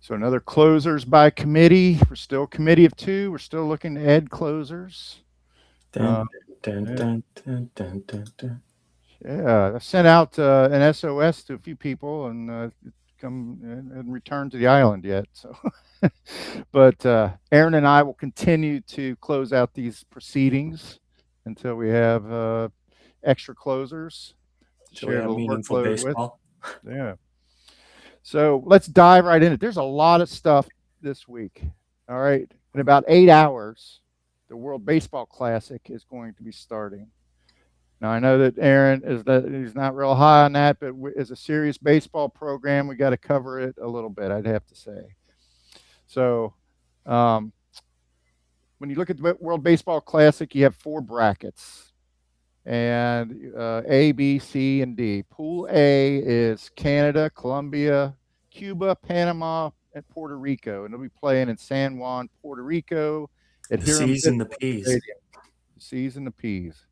So another closers by committee. We're still a committee of two. We're still looking to add closers. Dun, Uh, dun, yeah, dun, dun, dun, dun, dun. yeah. I sent out an SOS to a few people and come and returned to the island yet. So, but Aaron and I will continue to close out these proceedings until we have extra closers to So we share have the meaningful workload with. baseball. Yeah. So let's dive right in it. There's a lot of stuff this week. All right. In about 8 hours, the World Baseball Classic is going to be starting. Now I know that Aaron is that he's not real high on that, but as a serious baseball program, we got to cover it a little bit. I'd have to say. So um, when you look at the World Baseball Classic, you have four brackets, and A, B, C, and D. Pool A is Canada, Colombia, Cuba, Panama, and Puerto Rico, and they'll be playing in San Juan, Puerto Rico, at The Hiram C's and the Bithorn P's. Stadium. The C's and the P's.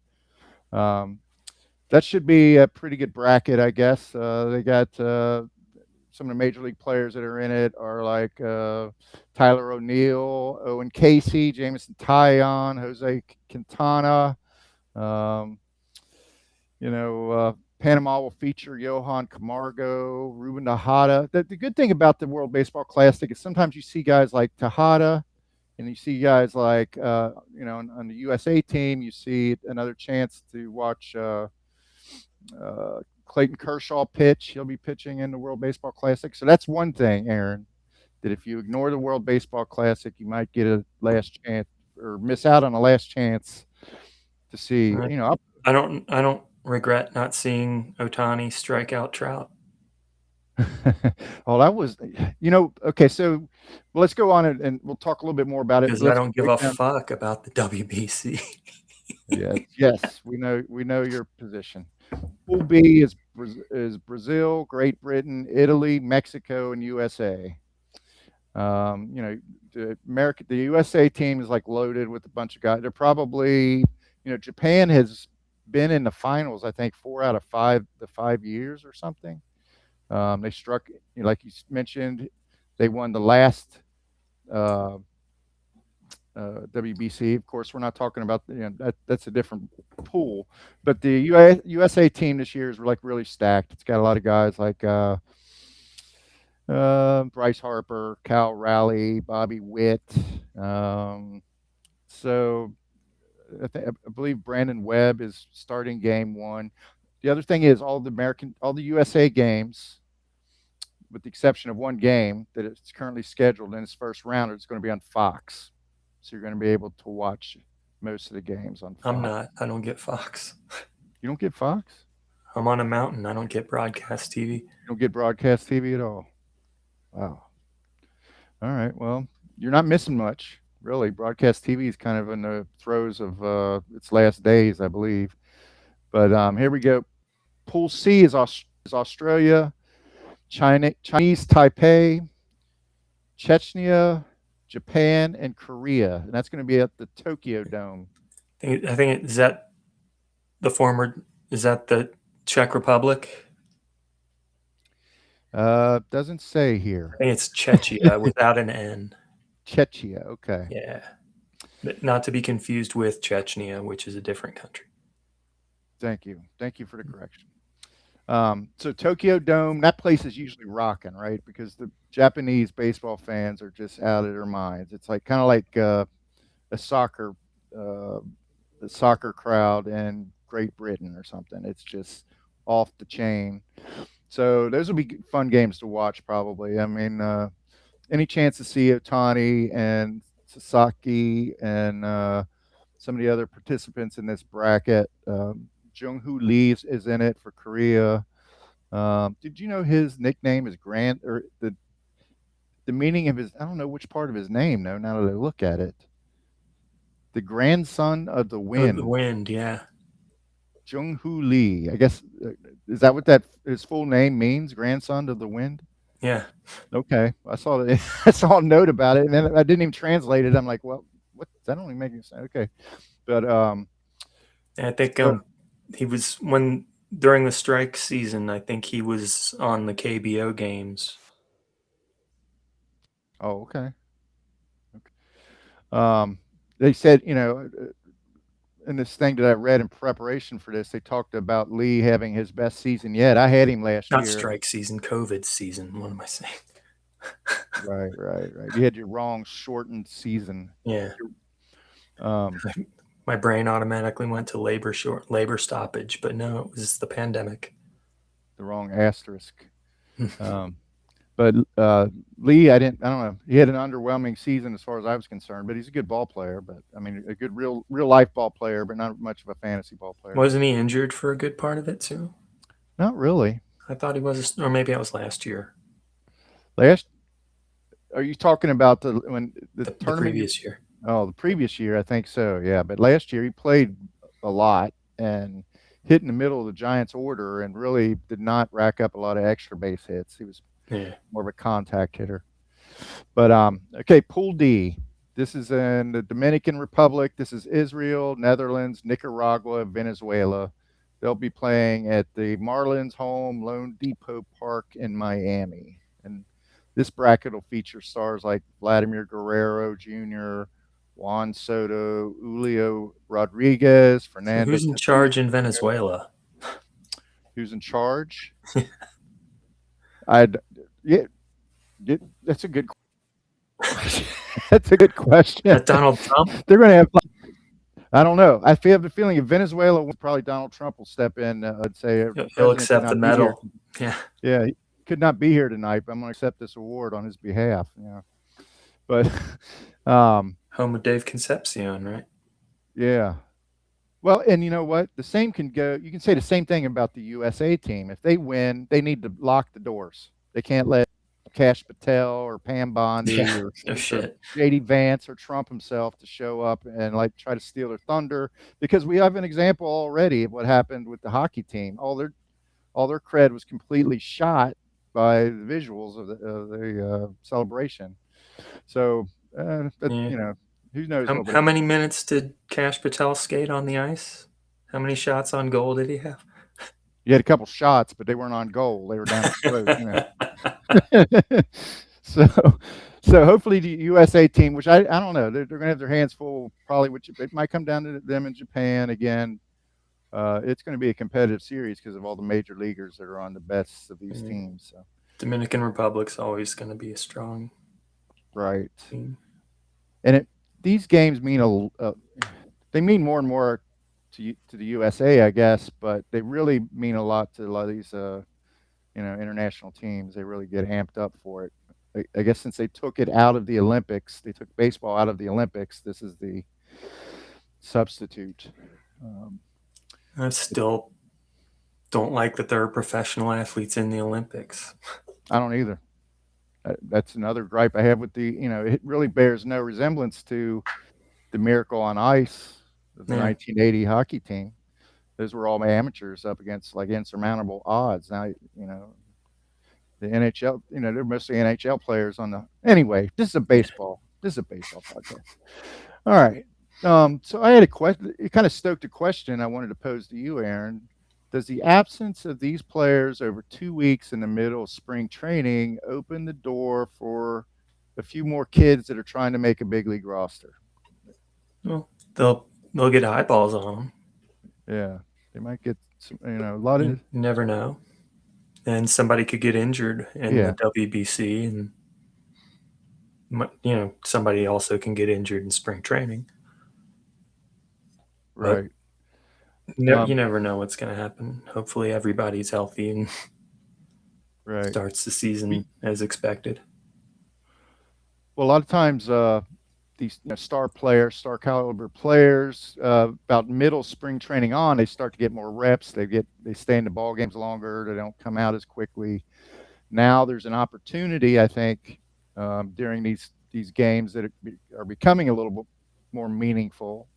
Um, that should be a pretty good bracket, I guess. They got some of the major league players that are in it are like Tyler O'Neill, Owen Casey, Jameson Taillon, Jose Quintana. Um, Panama will feature Johan Camargo, Ruben Tejada. The good thing about the World Baseball Classic is sometimes you see guys like Tejada, and you see guys like, on the USA team, you see another chance to watch Clayton Kershaw pitch. He'll be pitching in the World Baseball Classic. So that's one thing, Aaron, that if you ignore the World Baseball Classic, you might get a last chance or miss out on a last chance to see, I, I don't regret not seeing Otani strike out Trout oh, that was, okay. So let's go on and we'll talk a little bit more about it. because But I let's don't give break a down. fuck about the WBC. Yes, yes, we know your position. Pool B is Brazil, Great Britain, Italy, Mexico, and USA. The USA team is like loaded with a bunch of guys. They're probably, Japan has been in the finals. I think 4 out of 5 the 5 years or something. They struck, like you mentioned, they won the last uh, WBC. Of course, we're not talking about that's a different pool, but the USA team this year is like really stacked. It's got a lot of guys like Bryce Harper, Cal Raleigh, Bobby Witt. Um, so I believe Brandon Webb is starting game one. The other thing is all the USA games, with the exception of one game that is currently scheduled in its first round, it's going to be on Fox. So you're going to be able to watch most of the games on I'm Fox. not. I don't get Fox. You don't get Fox? I'm on a mountain. I don't get broadcast TV. You don't get broadcast TV at all. Wow. All right. Well, you're not missing much, really. Broadcast TV is kind of in the throes of its last days, I believe. But here we go. Pool C is Australia, Chinese Taipei, Chechnya, Japan, and Korea, and that's going to be at the Tokyo Dome. Is that the former. Is that the Czech Republic? Doesn't say here. I think it's Czechia without an N. Chechnya. Okay. Yeah, but not to be confused with Chechnya, which is a different country. Thank you. Thank you for the correction. So Tokyo Dome, that place is usually rocking, right? Because the Japanese baseball fans are just out of their minds. It's like kind of like a soccer, uh, the soccer crowd in Great Britain or something. It's just off the chain. So those will be fun games to watch, probably. I mean, any chance to see Otani and Sasaki and some of the other participants in this bracket. Jung Hoo Lee is in it for Korea. Did you know his nickname is Grand, or the meaning of his? I don't know which part of his name though. Now that I look at it, the grandson of the The wind, wind, yeah. Jung Hoo Lee. I guess is that what that his full name means? Grandson of the wind. Yeah. Okay, I saw that. I saw a note about it, and then I didn't even translate it. I'm like, well, what? That don't even make any sense. Okay, but I think so he was when during the strike season. I think he was on the KBO games. Oh, okay. Okay. They said, in this thing that I read in preparation for this, they talked about Lee having his best season yet. I had him last Not year. strike season, COVID season. What am I saying? Right, right, right. You had your wrong shortened season. Yeah. Um, My brain automatically went to labor stoppage, but no, it was the pandemic. the wrong asterisk. Um, but Lee, I don't know. He had an underwhelming season as far as I was concerned, but he's a good ball player. But I mean, a good real life ball player, but not much of a fantasy ball player. Wasn't he injured for a good part of it too? Not really. I thought he was, or maybe that was last year, Last, are you talking about when the the tournament you? previous year. Oh, the previous year, I think so. Yeah, but last year he played a lot and hit in the middle of the Giants' order and really did not rack up a lot of extra base hits. He was Yeah. more of a contact hitter. But okay, Pool D. This is in the Dominican Republic. This is Israel, Netherlands, Nicaragua, Venezuela. They'll be playing at the Marlins home Lone Depot Park in Miami. And this bracket will feature stars like Vladimir Guerrero Jr., Juan Soto, Julio Rodriguez, So Fernando who's in Tatis, charge in Venezuela? who's in charge. I'd yeah, that's a good that's a good question. That Donald Trump? They're going to have. I don't know. I have the feeling if Venezuela wins, probably Donald Trump will step in. I'd say the He'll president could accept the not be here. medal. Yeah. Yeah, he could not be here tonight. But I'm going to accept this award on his behalf. Yeah, but Home of Dave Concepcion, right? yeah. Well, and you know what? The same can go. You can say the same thing about the USA team. If they win, they need to lock the doors. They can't let Cash Patel or Pam Bondi Yeah. No or shit. JD Vance or Trump himself to show up and like try to steal their thunder because we have an example already of what happened with the hockey team. All their cred was completely shot by the visuals of the celebration. So, but Yeah. who knows what would How have. many minutes did Cash Patel skate on the ice? How many shots on goal did he have? You had a couple shots, but they weren't on goal. They were down his throat. So, so hopefully the USA team, which I don't know, they're going to have their hands full probably, which it might come down to them in Japan again. It's going to be a competitive series because of all the major leaguers that are on the best of these teams. So. Dominican Republic's always going to be a strong Right, team. and these games mean they mean more and more to the USA, I guess, but they really mean a lot to a lot of these international teams. They really get amped up for it. I guess since they took it out of the Olympics, they took baseball out of the Olympics. This is the substitute. Um, I still don't like that there are professional athletes in the Olympics. I don't either. That's another gripe I have with the. It really bears no resemblance to the Miracle on Ice of the Yeah. 1980 hockey team. Those were all amateurs up against like insurmountable odds. Now, the NHL, they're mostly NHL players on the. Anyway, this is a baseball. This is a baseball podcast. All right. So I had a question. It kind of stoked a question I wanted to pose to you, Aaron. Does the absence of these players over 2 weeks in the middle of spring training open the door for a few more kids that are trying to make a big league roster? Well, they'll get eyeballs on them. Yeah, they might get some, a lot of. You never know. And somebody could get injured in Yeah. the WBC, and somebody also can get injured in spring training. Right. But you never know what's going to happen. Hopefully, everybody's healthy and Right. starts the season as expected. Well, a lot of times these star players, star caliber players, about middle spring training on, they start to get more reps. They stay in the ball games longer. They don't come out as quickly. Now there's an opportunity, I think, during these games that are becoming a little bit more meaningful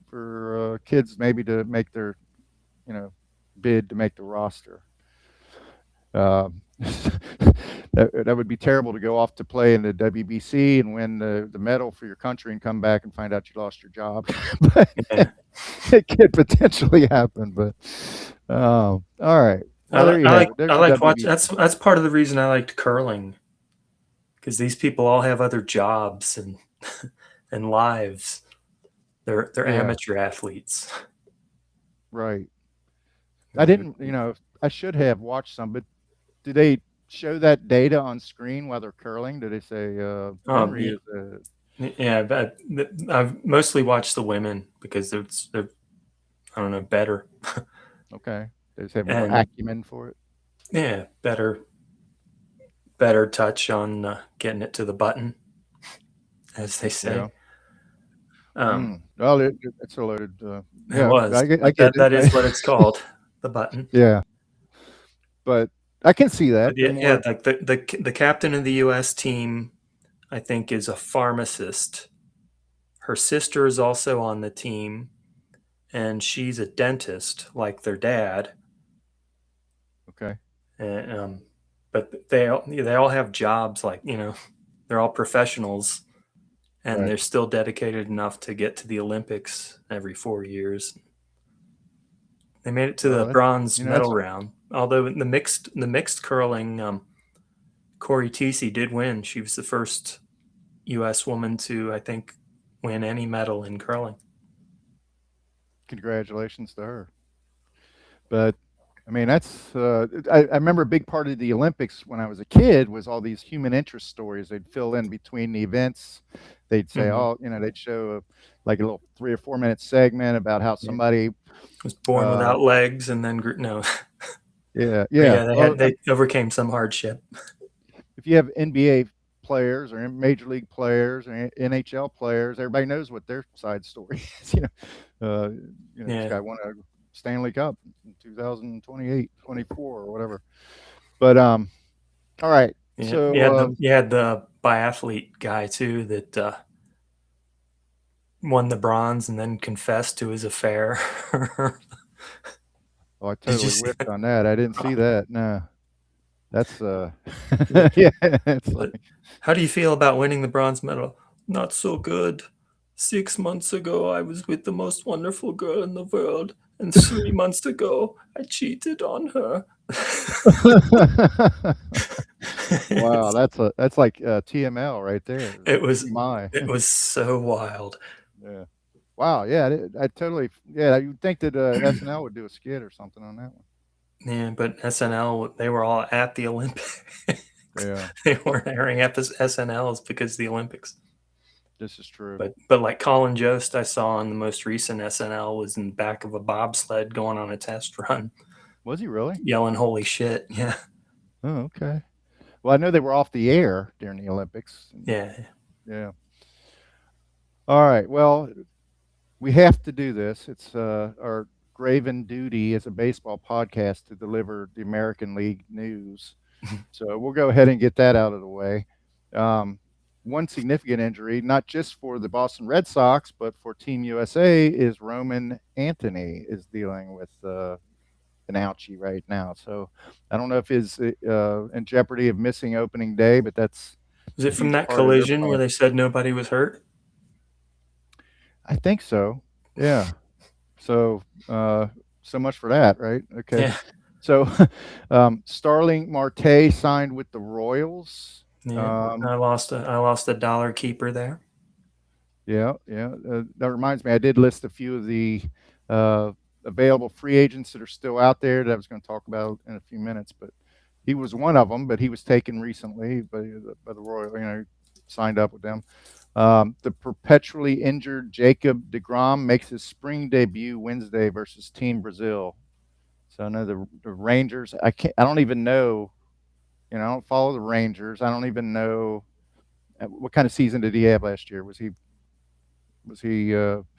for kids maybe to make their bid to make the roster. That would be terrible to go off to play in the WBC and win the medal for your country and come back and find out you lost your job. But it could potentially happen. But all right. Well, there you have it. There's I the liked watching. WBC. That's part of the reason I liked curling. because these people all have other jobs and and lives. They're Yeah, amateur athletes. right. I They would didn't, I should have watched some, but do they show that data on screen while they're curling? Do they say Henry yeah, is a yeah, but I've mostly watched the women because they're I don't know, better. okay? They just have more And acumen for it. yeah, better touch on getting it to the button, as they Yeah. say. Um, Well, it's a loaded. it Yeah, was, I but get it. that is what it's called, the button. Yeah, but I can see But that. They're yeah, yeah, more. like the captain of the U.S. team, I think, is a pharmacist. Her sister is also on the team, and she's a dentist, like their dad. Okay. And, but they all have jobs, like they're all professionals, and Right. they're still dedicated enough to get to the Olympics every 4 years. They made it to the Well, bronze medal that's round. Although in the mixed curling, Corey Tesi did win. She was the first U.S. woman to, I think, win any medal in curling. congratulations to her. But I mean, that's. I remember a big part of the Olympics when I was a kid was all these human interest stories. They'd fill in between the events. They'd say, Mm-hmm. oh, they'd show like a little 3 or 4 minute segment about how Yeah. somebody. Was born Uh, without legs, and then no, yeah, but yeah. yeah, Well, they overcame some hardship. if you have NBA players or major league players or NHL players, everybody knows what their side story is. This Yeah, guy won a Stanley Cup in 2028, 24, or whatever. But all right. yeah. So You had the biathlete guy too that won the bronze and then confessed to his affair. oh, I Did you totally see whiffed that? on that. I didn't see Oh, that. No, that's the- yeah. It's the- like how do you feel about winning the bronze medal? Not so good. 6 months ago, I was with the most wonderful girl in the world, and 3 months ago, I cheated on her. wow. That's like TML right there. it was My it was so wild. yeah. Wow. Yeah. I totally. Yeah. You'd think that SNL would do a skit or something on that one. Yeah, but SNL, they were all at the Olympics. Yeah. They weren't airing SNLs because of the Olympics. This is true. But like Colin Jost, I saw on the most recent SNL was in the back of a bobsled going on a test run, Was he really? yelling "Holy shit!" Yeah, Oh, okay. Well, I know they were off the air during the Olympics. yeah. Yeah. All right. Well, we have to do this. It's our graven duty as a baseball podcast to deliver the American League news. So we'll go ahead and get that out of the way. Um, one significant injury, not just for the Boston Red Sox, but for Team USA, is Roman Anthony is dealing with an ouchie right now. So I don't know if he's in jeopardy of missing opening day, but that's Was a it from huge that part of their collision where plan. they said nobody was hurt? I think so. Yeah. So so much for that, right? Okay. Yeah, So Starling Marte signed with the Royals. yeah. Um, I lost a dollar keeper there. yeah, yeah. That reminds me, I did list a few of the uh, available free agents that are still out there that I was going to talk about in a few minutes. But he was one of them. But he was taken recently by the Royal. Signed up with them. The perpetually injured Jacob DeGrom makes his spring debut Wednesday versus Team Brazil. So I know the Rangers. I can't. I don't even know. I don't follow the Rangers. I don't even know what kind of season did he have last year. Was he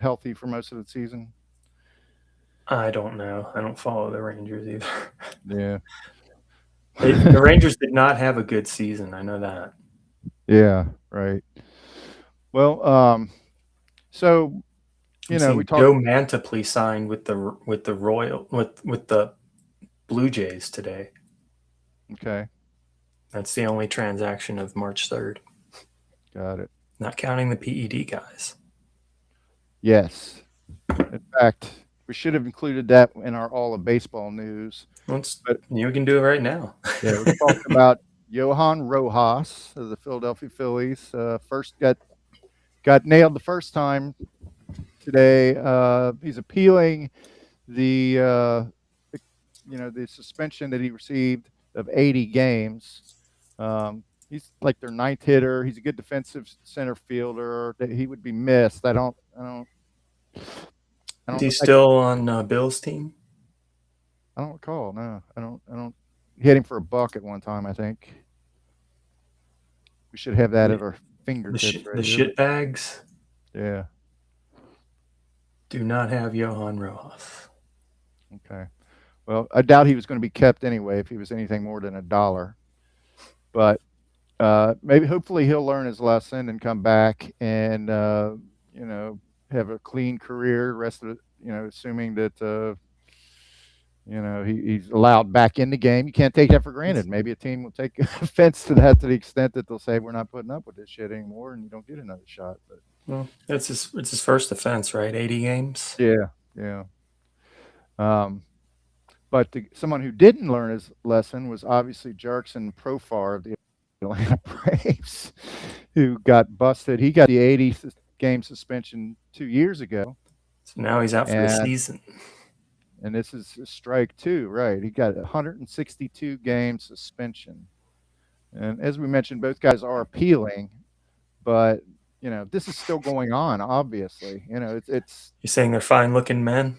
healthy for most of the season? I don't know. I don't follow the Rangers either. Yeah. The Rangers did not have a good season. I know that. Yeah. Right. Well, so I'm we seeing talked. Joe Mantiply signed with the Blue Jays today. Okay. That's the only transaction of March 3rd, Got it. not counting the PED guys. Yes. In fact, we should have included that in our all of baseball news. Let's But You can do it right now. yeah, we talked about Johan Rojas of the Philadelphia Phillies. First got nailed the first time today. He's appealing the the suspension that he received of 80 games. He's like their ninth hitter. He's a good defensive center fielder. That he would be missed. I Is don't, he I, still on Bill's team? I don't recall. No, I don't. He hit him for a buck at one time. I think we should have that The, at our fingertips the right here. But shit bags yeah, do not have Johan Rojas. okay. Well, I doubt he was going to be kept anyway if he was anything more than $1. But maybe hopefully he'll learn his lesson and come back and you know have a clean career. Rest of it, assuming that he's allowed back in the game. You can't take that for granted. Maybe a team will take offense to that to the extent that they'll say we're not putting up with this shit anymore, and you don't get another shot. But Well, it's his first offense, right? 80 games. yeah, yeah. Um, but someone who didn't learn his lesson was obviously Jerkson Profar of the Atlanta Braves, who got busted. He got the 80 game suspension 2 years ago, So now he's out for the and season. this is a strike two, right? He got a 162 game suspension, and as we mentioned, both guys are appealing, but this is still going on. Obviously, it's. You're saying they're fine looking men?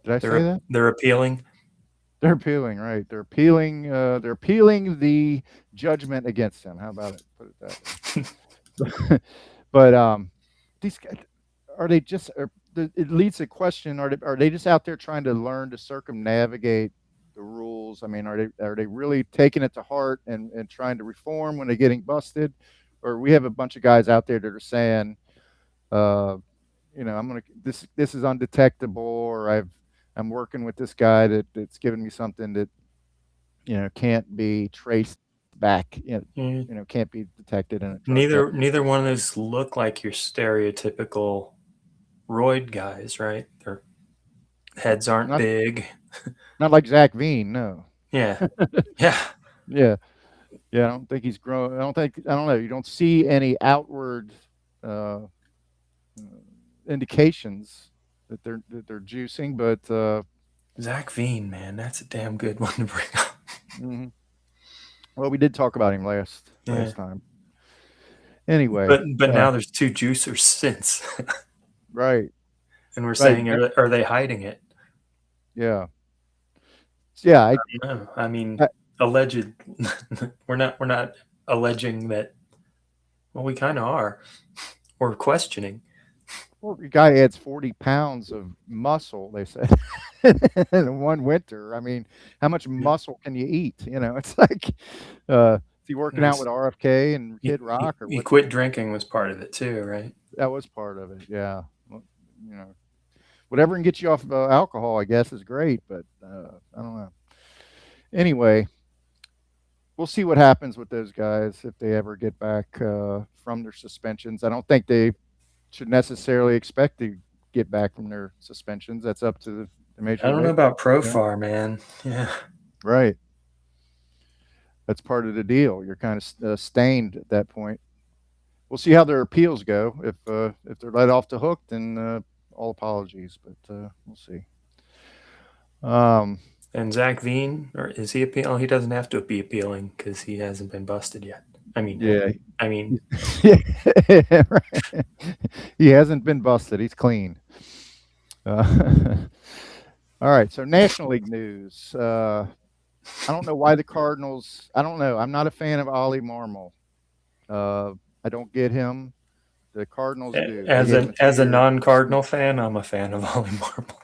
Did I say that? They're appealing. They're appealing, right? They're appealing. They're appealing the judgment against him. How about it? Put it that way. But these guys, are they just? It leads to the question: are they just out there trying to learn to circumnavigate the rules? I mean, are they really taking it to heart and trying to reform when they're getting busted? Or we have a bunch of guys out there that are saying, uh, I'm gonna this is undetectable, or I'm working with this guy that's giving me something that can't be traced back, Mm, can't be detected in a drug test. neither one of those look like your stereotypical roid guys, right? Their heads aren't Not big. not like Zach Veen, no. Yeah, yeah, Yeah, yeah. I don't think he's grown. I don't know. You don't see any outward uh, indications that they're juicing, but Zach Veen, man, that's a damn good one to bring up. mhm. Well, we did talk about him Yeah, last time. Anyway, but now there's two juicers since, right, and we're right, saying are they hiding it? yeah, yeah. No, I mean I alleged. We're not alleging that. Well, we kind of are. We're questioning. Well, the guy adds 40 pounds of muscle, they said, in one winter. I mean, how much muscle can you eat? It's like, is he working out with RFK and Kid Rock or You what? quit drinking was part of it too, right? That was part of it. Yeah. Well, you know, whatever can get you off alcohol, I guess, is great, but I don't know. Anyway, we'll see what happens with those guys if they ever get back from their suspensions. I don't think they should necessarily expect to get back from their suspensions. That's up to the I Major don't know League. about Yeah. Profar, man. Yeah, Right. That's part of the deal. You're kind of stained at that point. We'll see how their appeals go. If they're let off the hook, then all apologies, but we'll see. Um, and Zach Veen, or is he appealing? Oh, he doesn't have to be appealing because he hasn't been busted yet. I mean, yeah, I mean, yeah, right. He hasn't been busted. He's clean. All right. So National League news. I don't know why the Cardinals. I don't know. I'm not a fan of Ollie Marmol. I don't get him. The Cardinals do. They gave him a as a 2 year. non-Cardinal fan, I'm a fan of Ollie Marble.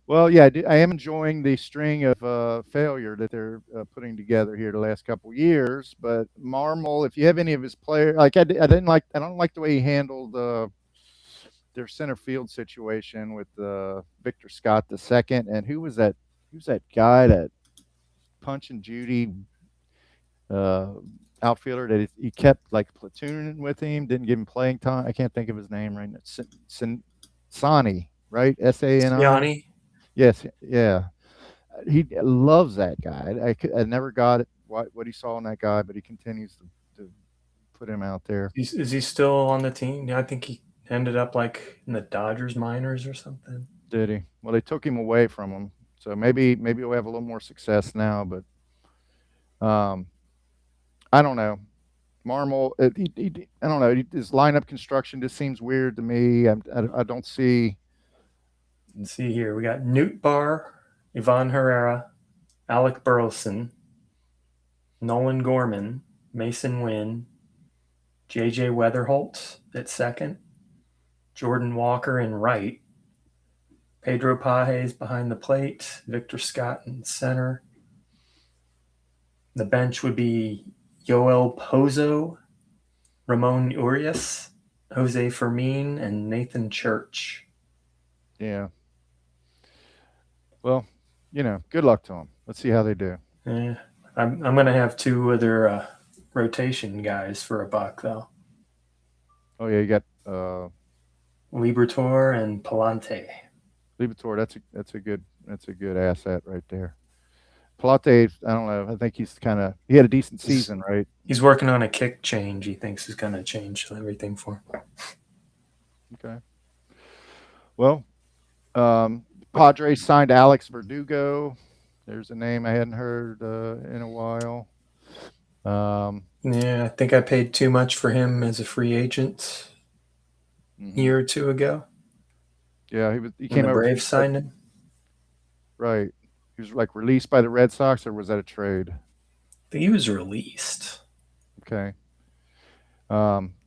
Well, yeah, I am enjoying the string of failure that they're putting together here the last couple years. But Marmol, if you have any of his players, like I don't like the way he handled their center field situation with Victor Scott the second, and who was that? Who's that guy that Punch and Judy uh, outfielder that he kept like platooning with him, didn't give him playing time. I can't think of his name right now. Sani, right? Sani. Yanni, Yes, yeah. He loves that guy. I never got it. what he saw in that guy, but he continues to put him out there. Is he still on the team? Yeah, I think he ended up like in the Dodgers minors or something. Did he? Well, they took him away from him, so maybe we'll have a little more success now. But um, I don't know. Marmol, I don't know. His lineup construction just seems weird to me. I don't see. Let's see here. We got Newt Barr, Ivan Herrera, Alec Burleson, Nolan Gorman, Mason Wynn, J.J. Weatherholt at second, Jordan Walker in right, Pedro Pages behind the plate, Victor Scott in center. The bench would be Yoel Pozo, Ramon Urias, Jose Fermin, and Nathan Church. Yeah. Well, good luck to them. Let's see how they do. Yeah, I'm going to have two other rotation guys for $1 though. Oh yeah, you got Libertor and Palante. Libertor. That's a good asset right there. Plate, I don't know. I think he had a decent season, right? He's working on a kick change. He thinks is going to change everything for him. Okay. Well, Padres signed Alex Verdugo. There's a name I hadn't heard in a while. Yeah, I think I paid too much for him as a free agent a year or two ago. Yeah, he when came the over. Braves signed him. Right. He was like released by the Red Sox, or was that a trade? I think he was released. Okay.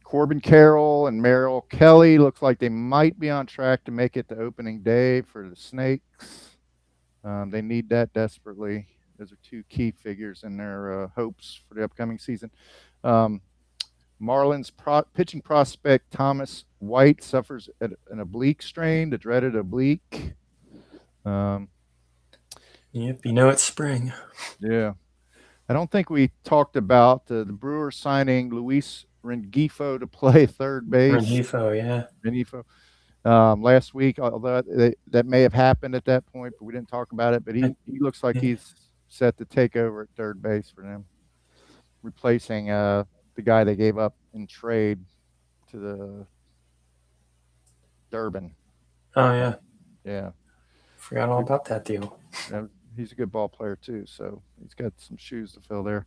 Corbin Carroll and Merrill Kelly looks like they might be on track to make it to opening day for the Snakes. They need that desperately. Those are two key figures in their hopes for the upcoming season. Marlins pitching prospect Thomas White suffers an oblique strain, the dreaded oblique. Yep, it's spring. Yeah. I don't think we talked about the Brewers signing Luis Rengifo to play third base. Rengifo, yeah. Rengifo. Last week, although that may have happened at that point, but we didn't talk about it. But he looks like he's set to take over at third base for them, replacing the guy they gave up in trade to the Durban. Oh, yeah. Yeah. Forgot all about that deal. He's a good ball player, too, so he's got some shoes to fill there.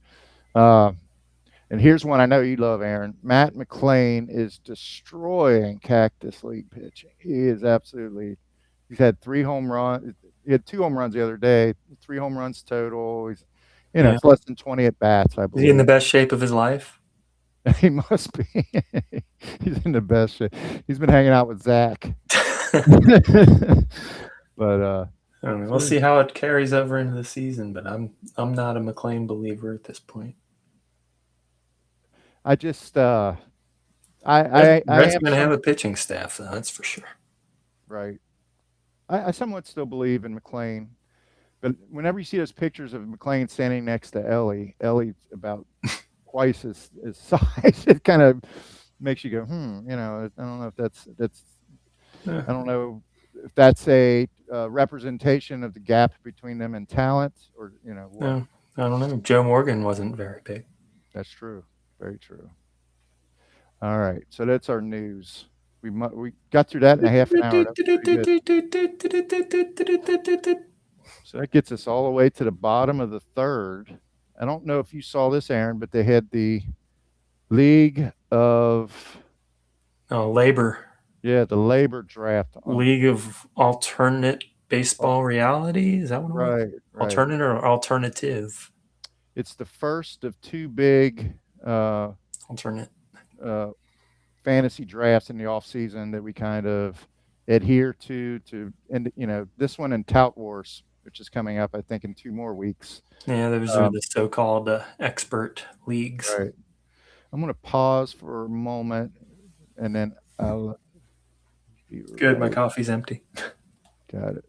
And here's one I know you love, Aaron. Matt McLain is destroying Cactus League pitching. He is absolutely – he's had 3 home runs. He had 2 home runs the other day, 3 home runs total. He's it's less than 20 at-bats, I believe. Is he in the best shape of his life? He must be. He's in the best shape. He's been hanging out with Zach. But we'll see how it carries over into the season, but I'm not a McLain believer at this point. I just Reds going to have a pitching staff, though, that's for sure. Right. I somewhat still believe in McLain, but whenever you see those pictures of McLain standing next to Ellie's about twice his size, it kind of makes you go, I don't know if that's I don't know if that's a representation of the gap between them in talent, or what. No, I don't know. Joe Morgan wasn't very big. That's true. Very true. All right, so that's our news. We got through that in a half an hour. So that gets us all the way to the bottom of the third. I don't know if you saw this, Aaron, but they had the League of Labor. Yeah, the labor draft. League of Alternate Baseball Reality? Is that what it was? Right. Alternate or alternative? It's the first of 2 big alternate fantasy drafts in the off season that we kind of adhere to, and this one and Tout Wars, which is coming up, I think, in 2 more weeks. Yeah, those are the so-called expert leagues. Right. I'm going to pause for a moment, and then I'll. Good, my coffee's empty. Got it.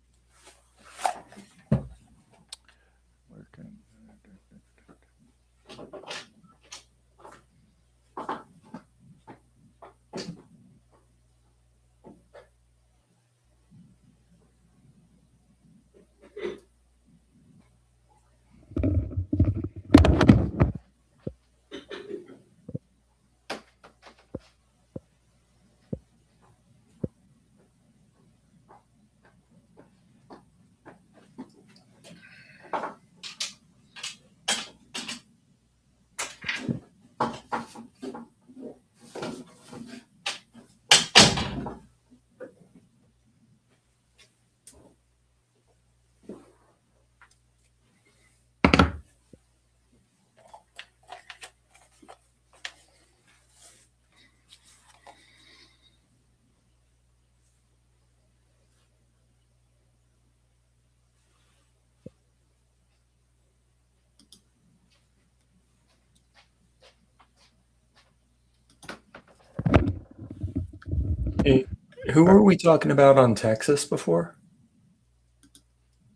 Hey, who All right. were we talking about on Texas before?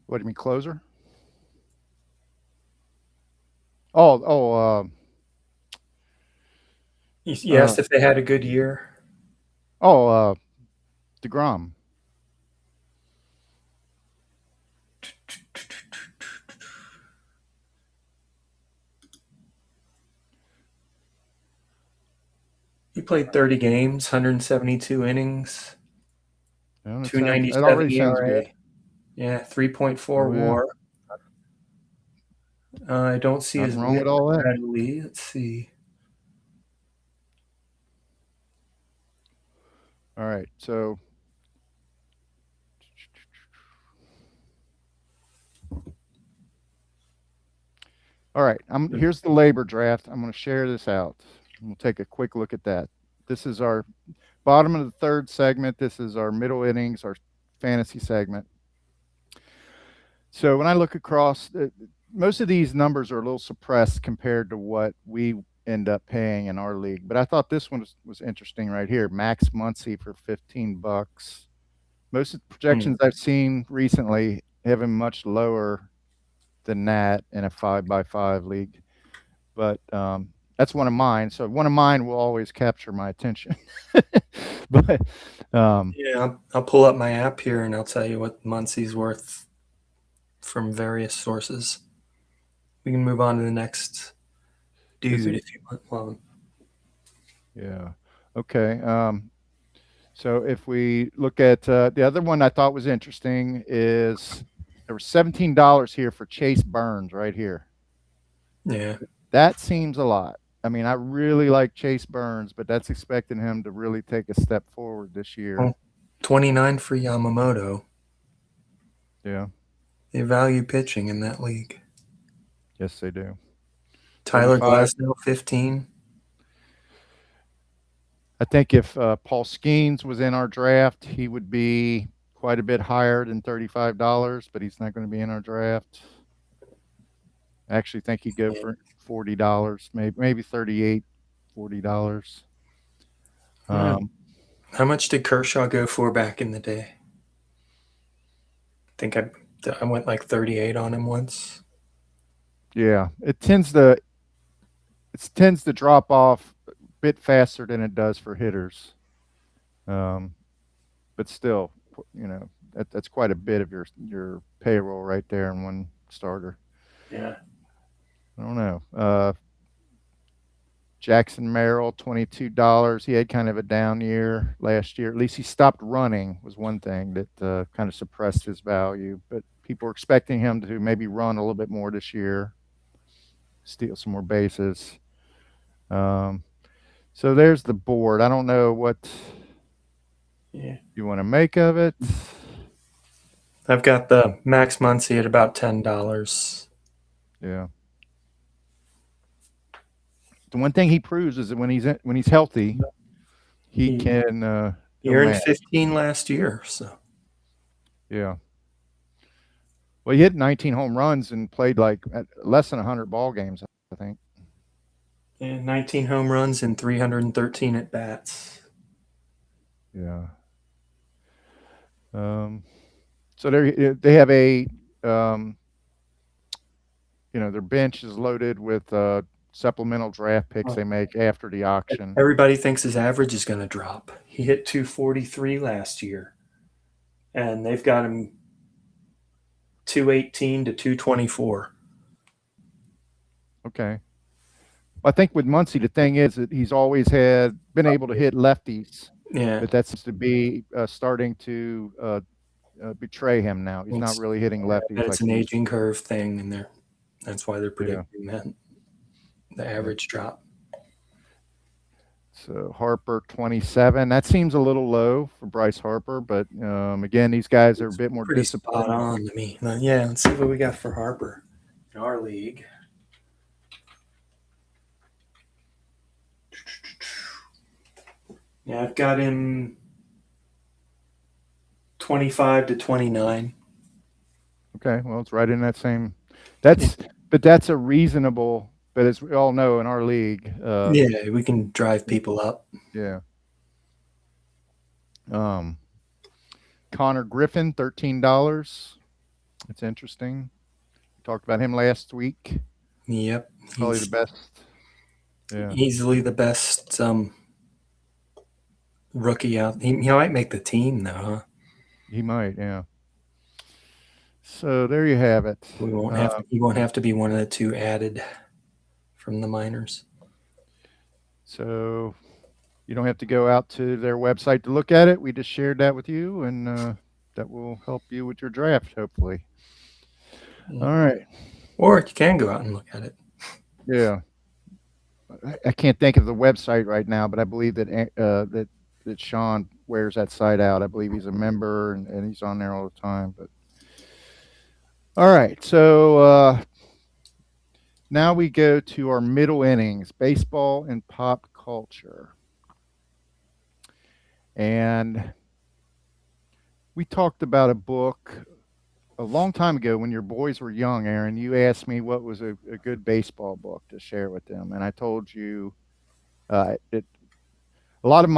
What do you mean closer? Oh, You uh, asked if they had a good year. oh, Degrom. He played 30 games, 172 innings, Yeah, that 297 already sounds good. ERA. Yeah, 3.4 Oh yeah, WAR. I don't see his nothing wrong with WHIP all that. readily. Let's see. All right, so all right, here's the labor draft. I'm going to share this out. We'll take a quick look at that. This is our bottom of the third segment. This is our middle innings, our fantasy segment. So when I look across, most of these numbers are a little suppressed compared to what we end up paying in our league. But I thought this one was interesting right here. Max Muncy for $15. Most of the Hmm. projections I've seen recently have him much lower than that in a 5x5 league. But that's one of mine. So one of mine will always capture my attention. but Yeah, I'll pull up my app here and I'll tell you what Muncie's worth from various sources. We can move on to the next is dude he? if you want. Well, Yeah. Okay. So if we look at the other one I thought was interesting is there was $17 here for Chase Burns right here. yeah. That seems a lot. I mean, I really like Chase Burns, but that's expecting him to really take a step forward this year. Well, 29 for Yamamoto. Yeah. They value pitching in that league. Yes, they do. Tyler 35. Glasnow, 15. I think if Paul Skeens was in our draft, he would be quite a bit higher than $35, but he's not going to be in our draft. I actually think he'd go Yeah. for $40, maybe 38, $40. Hmm. Um, How much did Kershaw go for back in the day? I think I went like 38 on him once. yeah, it tends to drop off a bit faster than it does for hitters. Um, but still, that's quite a bit of your payroll right there in one starter. Yeah. I don't know. Jackson Merrill, $22. He had kind of a down year last year. At least he stopped running was one thing that kind of suppressed his value. But people are expecting him to maybe run a little bit more this year, steal some more bases. Um, so there's the board. I don't know what Yeah. you want to make of it. I've got the Max Muncy at about $10. Yeah. The one thing he proves is that when he's healthy, he He can he go earned mad. 15 last year, so Yeah. Well, he hit 19 home runs and played like less than 100 ball games, I think. and 19 home runs and 313 at bats. Yeah. Um, so they have um, their bench is loaded with supplemental draft picks they make after the auction. Everybody thinks his average is going to drop. He hit 243 last year, and they've got him 218 to 224. Okay. I think with Muncie, the thing is that he's always been able to hit lefties, Yeah, but that seems to be starting to betray him now. He's not it's really hitting and lefties it's like an he used aging to. curve thing, and that's why they're Yeah. predicting that the Yeah. average drop. So Harper 27. That seems a little low for Bryce Harper, but again, these guys are a It's bit more pretty spot disciplined. on to me. Yeah, let's see what we got for Harper in our league. Yeah, I've got him 25 to 29. Okay, well, it's right in that same. That's but that's a reasonable. But as we all know in our league, Yeah, we can drive people up. yeah. Um, Connor Griffin, $13. It's interesting. We talked about him last week. Yep, Probably the he's best. Yeah, easily the best rookie out. He might make the team though, huh? he might. Yeah. So there you have it. We won't have Uh, to. He won't have to be one of the two added from the minors. so you don't have to go out to their website to look at it. We just shared that with you, and that will help you with your draft, hopefully. All Yeah. right. Or you can go out and look at it. Yeah. I can't think of the website right now, but I believe that Sean wears that site out. I believe he's a member and he's on there all the time. But all right, so now we go to our middle innings, baseball and pop culture, and we talked about a book a long time ago when your boys were young. Aaron, you asked me what was a good baseball book to share with them, and I told you it. A lot of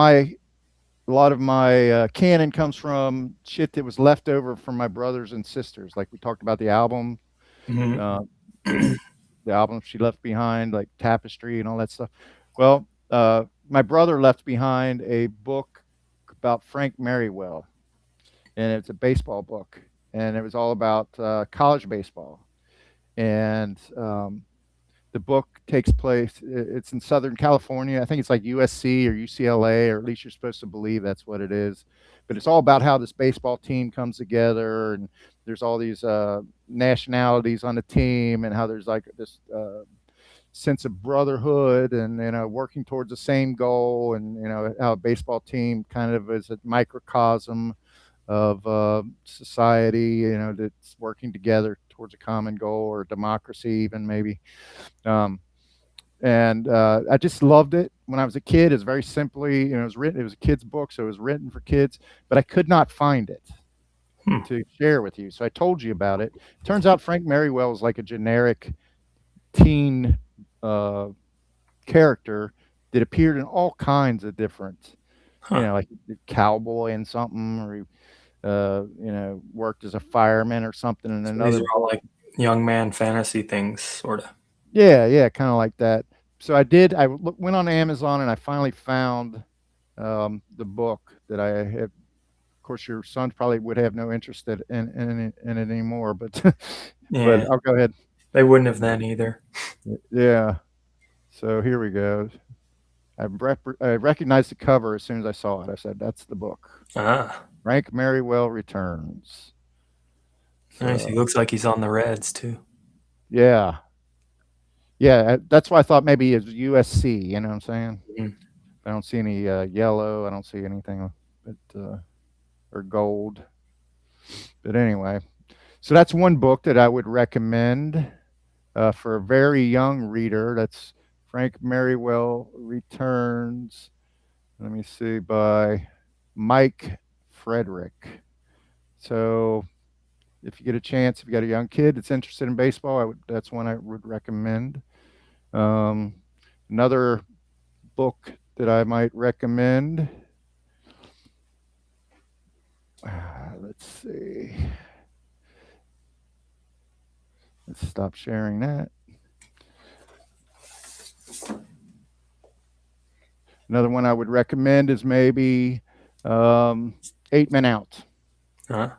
my canon comes from shit that was left over from my brothers and sisters. Like we talked about the album, Mm-hmm. uh, the the album she left behind, like Tapestry and all that stuff. Well, my brother left behind a book about Frank Merriwell, and it's a baseball book, and it was all about college baseball. And the book takes place. It's in Southern California. I think it's like USC or UCLA, or at least you're supposed to believe that's what it is. But it's all about how this baseball team comes together, and there's all these nationalities on the team, and how there's like this sense of brotherhood, and working towards the same goal, and how a baseball team kind of is a microcosm of society, that's working together towards a common goal or democracy, even maybe. Um, and I just loved it when I was a kid. It's very simply, it was written. It was a kid's book, so it was written for kids. But I could not find it Hmm. to share with you, so I told you about it. Turns out Frank Merriwell is like a generic teen uh, character that appeared in all kinds of different, Huh. like a cowboy in something, or he, worked as a fireman or something in So these another are all book. like young man fantasy things, sort of. Yeah, yeah, kind of like that. So I did. Went on Amazon and I finally found the book that I have. Of course, your son probably would have no interest in it anymore, but but Yeah, I'll go ahead. they wouldn't have then either. Yeah. So here we go. I recognized the cover as soon as I saw it. I said, "That's the book." Ah, Frank Merriwell Returns. nice. He So looks like he's on the Reds too. yeah, yeah. That's why I thought maybe it's USC. You know what I'm saying? Mhm. I don't see any yellow. I don't see anything, but or gold. But anyway, so that's one book that I would recommend for a very young reader. That's Frank Merriwell Returns. Let me see, by Mike Frederick. So if you get a chance, if you got a young kid that's interested in baseball, that's one I would recommend. Um, Another book that I might recommend. Let's see. Let's stop sharing that. Another one I would recommend is maybe um, 8 Men Out. Huh?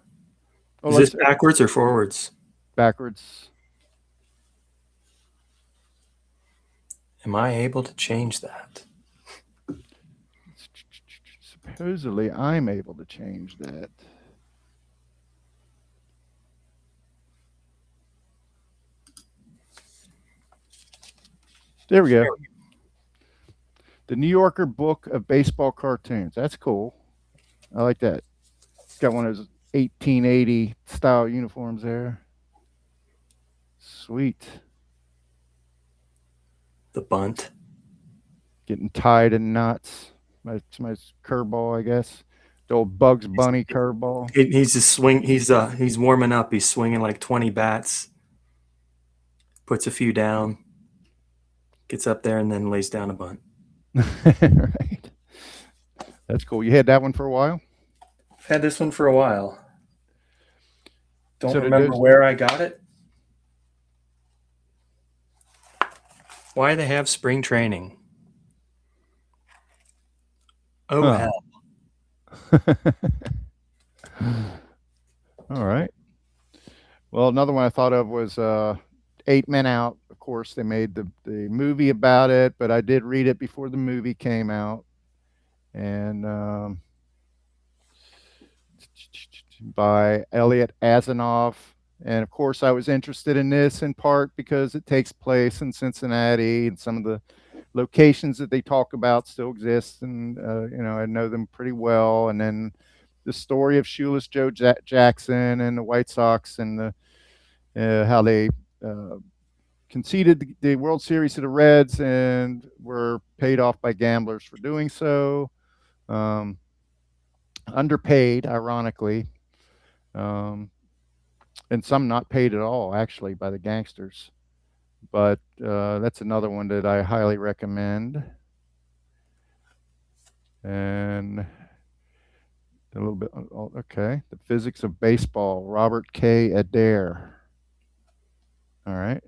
Oh, Is this let's backwards or forwards? backwards. Am I able to change that? Supposedly, I'm able to change that. There we go. There we The New Yorker Book of Baseball Cartoons. That's cool. I like that. It's got one of those 1880 style uniforms there. Sweet. The bunt. Getting tied in knots. My curveball, I guess. The old Bugs He's, Bunny curveball. he's just swing. He's warming up. He's swinging like 20 bats. Puts a few down. Gets up there and then lays down a bunt. Right. That's cool. You had that one for a while? I've had this one for a while. Don't So did remember those? where I got it. Why they have spring training? Oh Huh. hell! All right. Well, another one I thought of was Eight Men Out. Of course, they made the movie about it, but I did read it before the movie came out, and by Elliot Asimov. And of course, I was interested in this in part because it takes place in Cincinnati, and some of the locations that they talk about still exist, and I know them pretty well. And then the story of Shoeless Joe Jackson and the White Sox, and how they uh, conceded the World Series to the Reds and were paid off by gamblers for doing so. Um, Underpaid, ironically, um, and some not paid at all, actually, by the gangsters. But that's another one that I highly recommend. And a little bit, okay. The Physics of Baseball, Robert K. Adair. All right.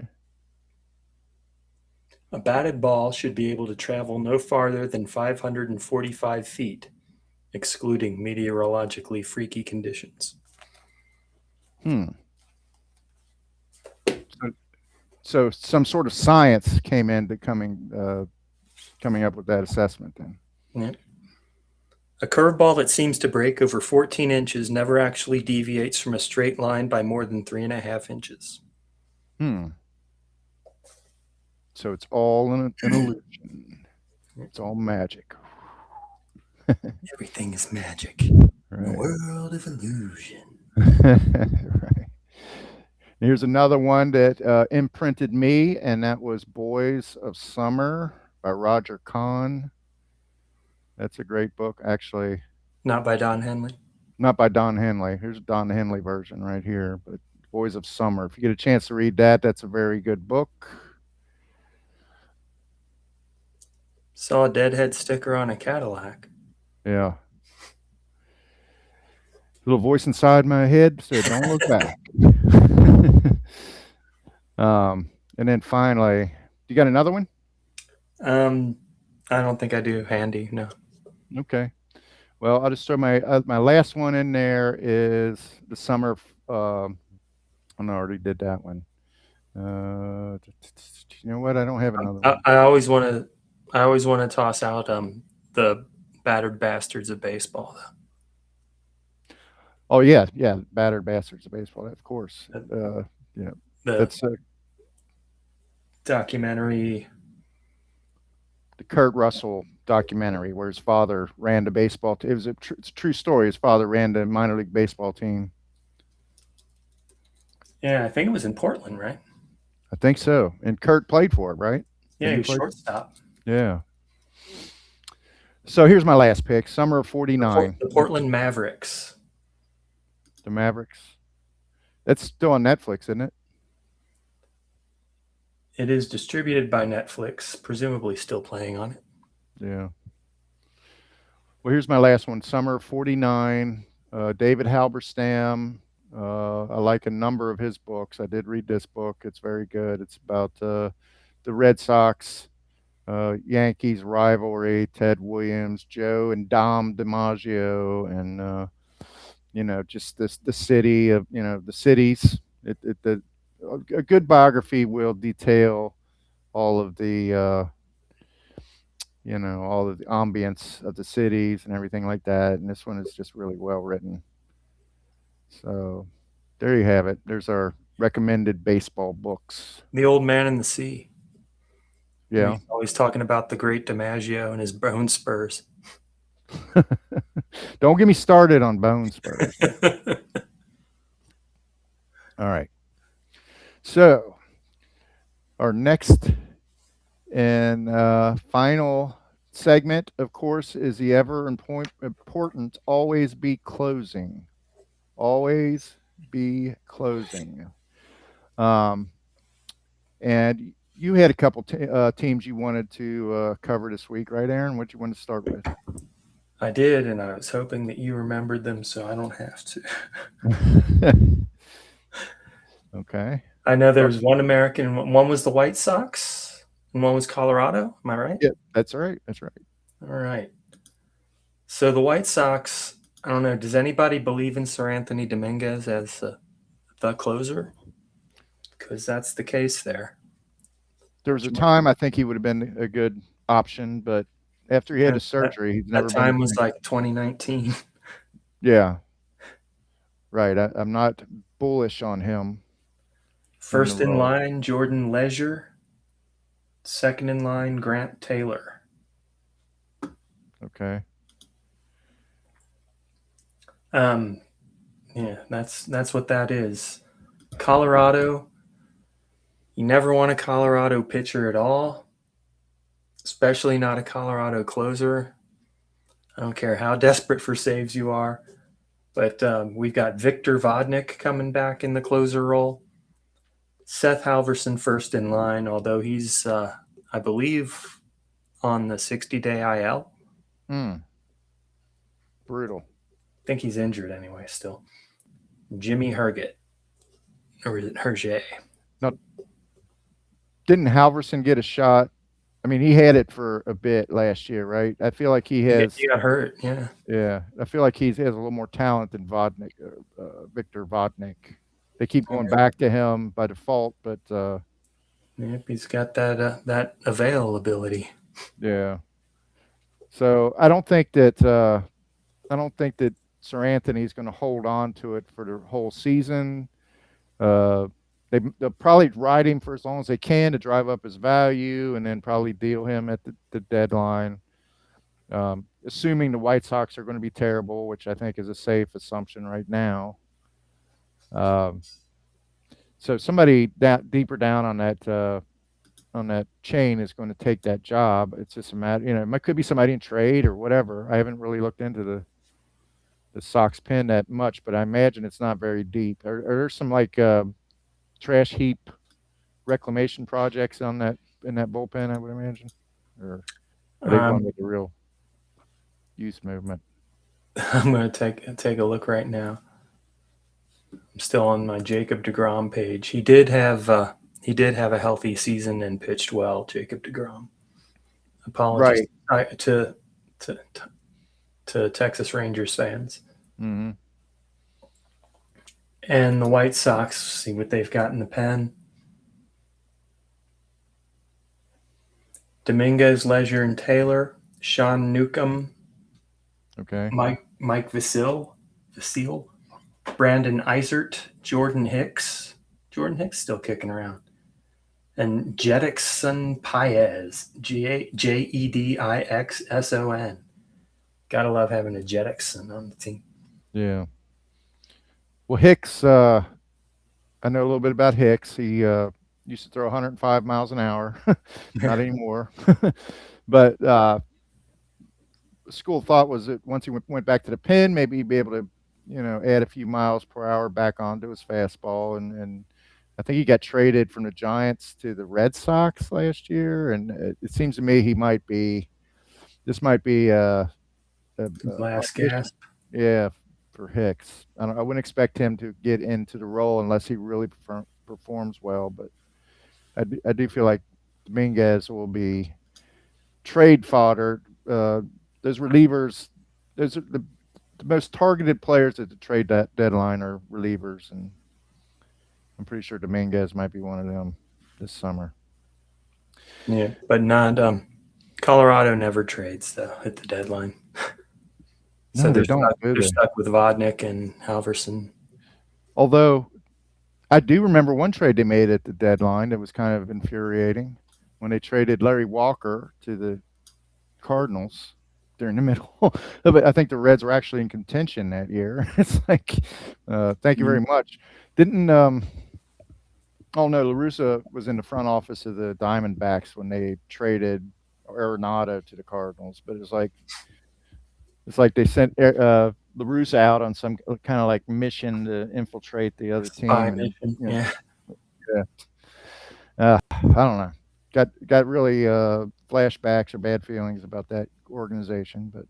A batted ball should be able to travel no farther than 545 feet, excluding meteorologically freaky conditions. Hmm. So, so some sort of science came into coming up with that assessment then. Yeah. A curveball that seems to break over 14 inches never actually deviates from a straight line by more than 3.5 inches. Hmm. So it's all an illusion. It's all magic. Everything is magic in a Right. world of illusion. Right. Here's another one that imprinted me, and that was Boys of Summer by Roger Kahn. That's a great book, actually. Not by Don Henley. Not by Don Henley. Here's a Don Henley version right here, but Boys of Summer. If you get a chance to read that, that's a very good book. Saw a Deadhead sticker on a Cadillac. Yeah. Little voice inside my head said, "Don't look back." And then finally, you got another one? Um, I don't think I do handy. No. Okay. Well, I'll just throw my last one in there is the summer. Oh no, I already did that one. You know what? I don't have another I, one. I always want to. I always want to toss out the battered bastards of baseball. Oh yeah, yeah, Battered Bastards of Baseball, of course. The, Yeah, the that's documentary. the Kurt Russell documentary where his father ran the baseball. It was it's a true story. His father ran the minor league baseball team. Yeah, I think it was in Portland, right? I think so. And Kurt played for it, right? Yeah, Didn't he he was play? shortstop. Yeah. So here's my last pick, Summer of '49. The Portland Mavericks. The Mavericks. That's still on Netflix, isn't it? It is distributed by Netflix, presumably still playing on it. Yeah. Well, here's my last one, Summer of '49. David Halberstam. I like a number of his books. I did read this book. It's very good. It's about the Red Sox, Yankees rivalry, Ted Williams, Joe and Dom DiMaggio, and just the city of the cities. A good biography will detail all of the all of the ambience of the cities and everything like that. And this one is just really well written. So there you have it. There's our recommended baseball books. The Old Man in the Sea. Yeah. He's always talking about the great DiMaggio and his bone spurs. Don't get me started on bone spurs. All right. So our next and final segment, of course, is the ever important always be closing. Always be closing. Um, and you had a couple teams you wanted to cover this week, right, Aaron? What you want to start with? I did, and I was hoping that you remembered them so I don't have to. Okay. I know there Well, was one American, one was the White Sox, and one was Colorado. Am I right? yeah, that's right. That's right. All right. So the White Sox, I don't know. Does anybody believe in Sir Anthony Dominguez as the closer? Because that's the case there. There was a time I think he would have been a good option, but after he had That, his that, surgery, he's that never been the time was same. like 2019. Yeah, right. I'm not bullish on him in the First in role. line, Jordan Leisure. Second in line, Grant Taylor. Okay. Um, yeah, that's what that is. Colorado, you never want a Colorado pitcher at all, especially not a Colorado closer. I don't care how desperate for saves you are. But we've got Victor Vodnik coming back in the closer role. Seth Halverson first in line, although he's, I believe, on the 60-day IL. Hmm. Brutal. I think he's injured anyway still. Jimmy Herget, or is it Hergé? Now, didn't Halverson get a shot? I mean, he had it for a bit last year, right? I feel like he He has. got hurt, yeah. Yeah, I feel like he has a little more talent than Vodnik, Victor Vodnik. They keep going back to him by default, but Yep, he's got that availability. yeah. So I don't think that Sir Anthony's going to hold on to it for the whole season. Uh, they'll probably ride him for as long as they can to drive up his value, and then probably deal him at the deadline. Assuming the White Sox are going to be terrible, which I think is a safe assumption right now. Um, so somebody that deeper down on that chain is going to take that job. It's just a matter, it could be somebody in trade or whatever. I haven't really looked into the Sox pen that much, but I imagine it's not very deep. Are there some like trash heap reclamation projects on that in that bullpen? I would imagine, or are they going Um, with the real youth movement? I'm going to take a look right now. I'm still on my Jacob DeGrom page. He did have a healthy season and pitched well. Jacob DeGrom. Apologies Right. to to Texas Rangers fans. Mm-hmm. And the White Sox, see what they've got in the pen. Dominguez, Leisure, and Taylor. Sean Newcomb, Okay. Mike Vasile, Brandon Isert, Jordan Hicks. Jordan Hicks still kicking around. And Jedixson Paez, Jedixson. Gotta love having a Jedixson on the team. Yeah. Well, Hicks. I know a little bit about Hicks. He used to throw 105 miles an hour. Not anymore. But school of thought was that once he went back to the pen, maybe he'd be able to, add a few miles per hour back onto his fastball. And I think he got traded from the Giants to the Red Sox last year. And it seems to me this might be a Last audition. gasp. Yeah, for Hicks. I wouldn't expect him to get into the role unless he really performs well. But I do feel like Dominguez will be trade fodder. Those relievers, those are the most targeted players at the trade deadline are relievers, and I'm pretty sure Dominguez might be one of them this summer. Yeah, but not Colorado never trades though at the deadline. So No, they they're don't, stuck do they're they? stuck with Vodnik and Halverson. Although I do remember one trade they made at the deadline that was kind of infuriating when they traded Larry Walker to the Cardinals. They're in the middle. But I think the Reds were actually in contention that year. It's like, thank you very much. Didn't Oh no, Larusa was in the front office of the Diamondbacks when they traded Arenado to the Cardinals. But it's like they sent Larusa out on some kind of like mission to infiltrate the other Spy team, and mission. Yeah. yeah, I don't know. Got really flashbacks or bad feelings about that organization, but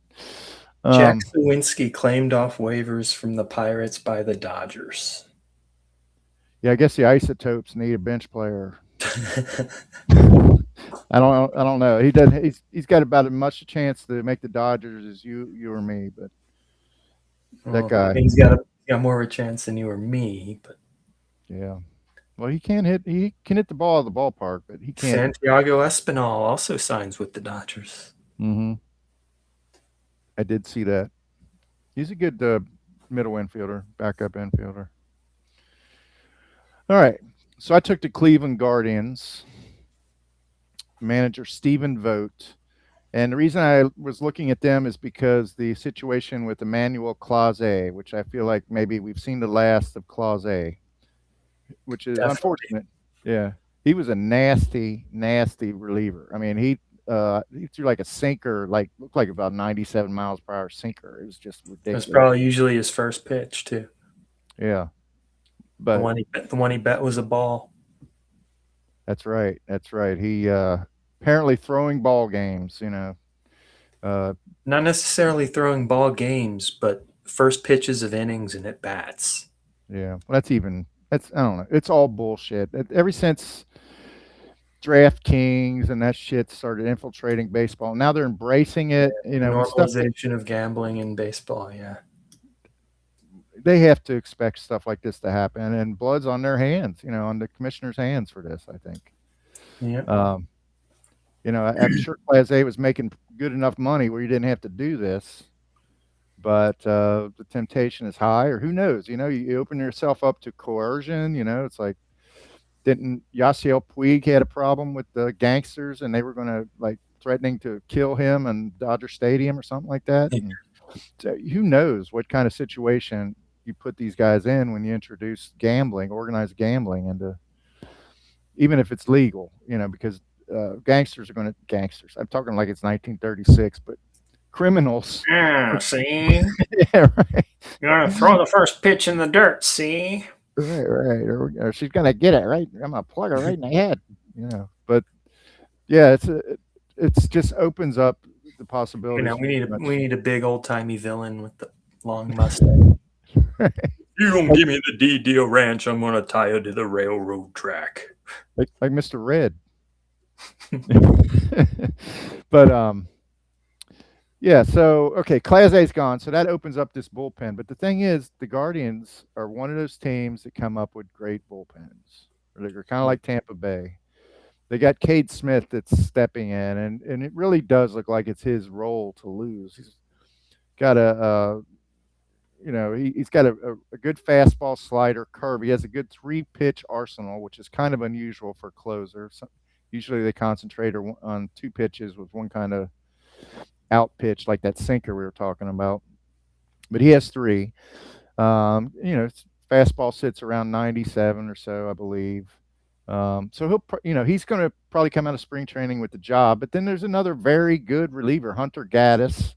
Jack Um, Sawinski claimed off waivers from the Pirates by the Dodgers. yeah, I guess the Isotopes need a bench player. I don't know. He doesn't. He's got about as much a chance to make the Dodgers as you or me. But that Well, guy, he's got more of a chance than you or me, but yeah. Well, he can't hit. He can hit the ball at the ballpark, but he can't. Santiago Espinal also signs with the Dodgers. Hmm. I did see that. He's a good middle infielder, backup infielder. All right. So I took the Cleveland Guardians manager Stephen Vogt. And the reason I was looking at them is because the situation with Emmanuel Clase, which I feel like maybe we've seen the last of Clase, which is Definitely. unfortunate. Yeah. He was a nasty, nasty reliever. I mean, he threw like a sinker, like looked like about 97 miles per hour sinker. It was just It was ridiculous. probably usually his first pitch too. Yeah. The But one he bet was a ball. that's right. That's right. He apparently throwing ball games, you know. Uh Not necessarily throwing ball games, but first pitches of innings and at bats. yeah. Well, that's I don't know. It's all bullshit. Ever since DraftKings and that shit started infiltrating baseball, now they're embracing it. You know, when stuff Normalization of gambling in baseball, yeah. they have to expect stuff like this to happen, and blood's on their hands. You know, on the commissioner's hands for this. I think. Yep. Um, you know, I'm sure Class A was making good enough money where you didn't have to do this, but the temptation is high, or who knows? You know, you open yourself up to coercion. You know, it's like didn't Yasiel Puig had a problem with the gangsters, and they were going to like threatening to kill him in Dodger Stadium or something like that. And so who knows what kind of situation you put these guys in when you introduce gambling, organized gambling, into even if it's legal, you know, because gangsters are going to gangsters. I'm talking like it's 1936, but criminals. Yeah, see? Yeah, right, You gotta throw the first pitch in the dirt, see? right. Or she's going to get it right. I'm going to plug her right in the head. You know, but yeah, it's just opens up the You possibilities know, for too much. we need a big old timey villain with the long mustache. You don't like, give me the D-Deal Ranch, I'm gonna tie you to the railroad track. like Mr. Red. But yeah, so okay, Class A's gone, so that opens up this bullpen. But the thing is, the Guardians are one of those teams that come up with great bullpens. They're kind of like Tampa Bay. They got Cade Smith that's stepping in, and it really does look like it's his role to lose. He's got you know, he's got a good fastball, slider, curve. He has a good three pitch arsenal, which is kind of unusual for closers. Usually they concentrate on two pitches with one kind of out pitch, like that sinker we were talking about. But he has three. You know, fastball sits around 97 or so, I believe. So you know, he's going to probably come out of spring training with the job. But then there's another very good reliever, Hunter Gaddis.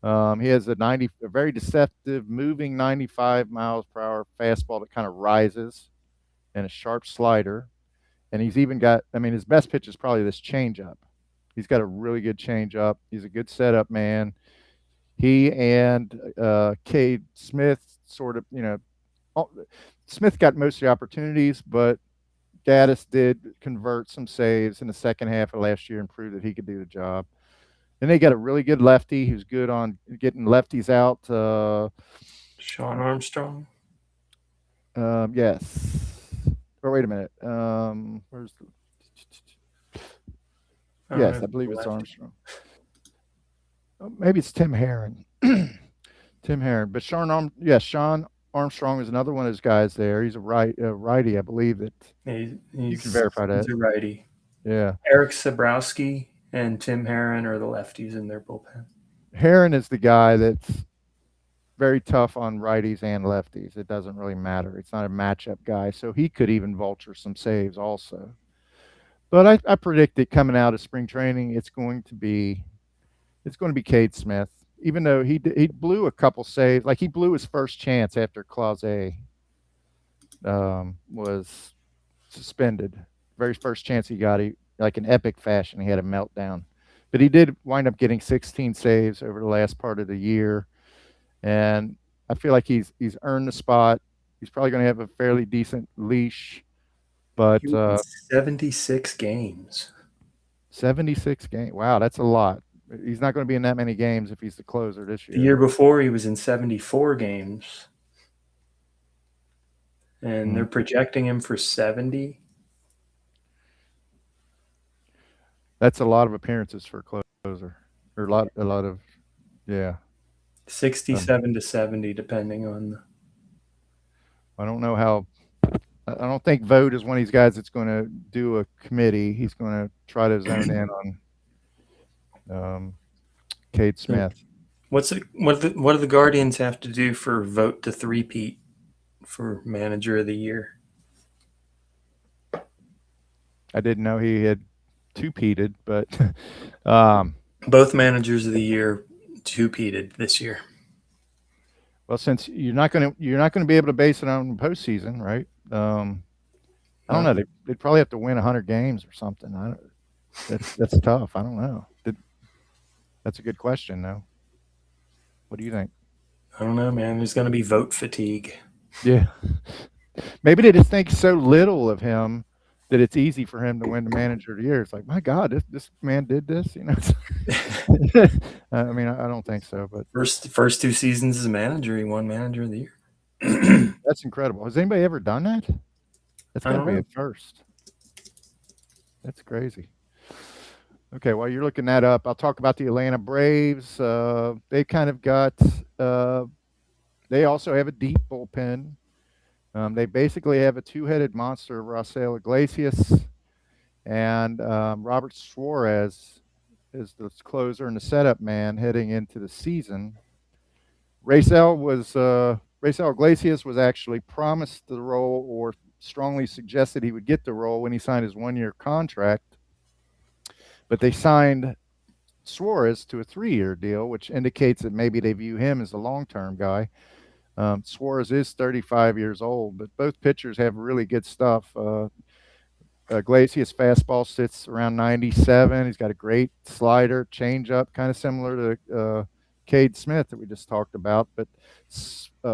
He has a very deceptive, moving 95 miles per hour fastball that kind of rises, and a sharp slider. And he's even got, I mean, his best pitch is probably this changeup. He's got a really good changeup. He's a good setup man. He and Cade Smith sort of, you know, Smith got most of the opportunities, but Gaddis did convert some saves in the second half of last year and prove that he could do the job. Then they got a really good lefty who's good on getting lefties out. Sean Armstrong? Yes. Or wait a minute. Where's the? I don't know Yes, if I he's believe a it's lefty. Armstrong. Oh, maybe it's Tim Herron. Tim Herron, but Sean Armstrong is another one of those guys there. He's a righty, I believe that you can verify He's that. a righty. Yeah, Eric Sabrowski and Tim Herron are the lefties in their bullpen. Herron is the guy that's very tough on righties and lefties. It doesn't really matter. It's not a matchup guy, so he could even vulture some saves also. But I predict that coming out of spring training, it's going to be Cade Smith. Even though he blew a couple saves, like he blew his first chance after Clause was suspended. Very first chance he got, he like an epic fashion, he had a meltdown. But he did wind up getting 16 saves over the last part of the year. and I feel like he's earned the spot. He's probably going to have a fairly decent leash, He but was in 76 games. 76 games. Wow, that's a lot. He's not going to be in that many games if he's the closer this The year year. before, he was in 74 games, and they're Mm. projecting him for 70. That's a lot of appearances for a closer, or a lot of yeah. Um, 67 to 70, depending on the. I don't know how. I don't think Vogt is one of these guys that's going to do a committee. He's going to try to zone in on Cade So, Smith. what's it? What do the Guardians have to do for vote to three-peat for Manager of the Year? I didn't know he had two-peated, but um, Both Managers of the Year two-peated this year. well, since you're not going to be able to base it on postseason, right? I don't Huh? know. They'd probably have to win 100 games or something. That's tough. I don't know. That's a good question, though. What do you think? I don't know, man. There's going to be vote fatigue. Yeah, maybe they just think so little of him that it's easy for him to win the Manager of the Year. It's like, my God, this man did this. I mean, I don't think so, but First two seasons as a manager, he won Manager of the Year. that's incredible. Has anybody ever done that? That's I got to don't be a know. first. That's crazy. Okay, while you're looking that up, I'll talk about the Atlanta Braves. They kind of got. Uh, they also have a deep bullpen. They basically have a two-headed monster of Rafael Iglesias and Robert Suarez is the closer and the setup man heading into the season. Raisel Iglesias was actually promised the role or strongly suggested he would get the role when he signed his one-year contract, but they signed Suarez to a 3-year deal, which indicates that maybe they view him as a long-term guy. Suarez is 35 years old, but both pitchers have really good stuff. Iglesias' fastball sits around 97. He's got a great slider, changeup, kind of similar to Cade Smith that we just talked about. But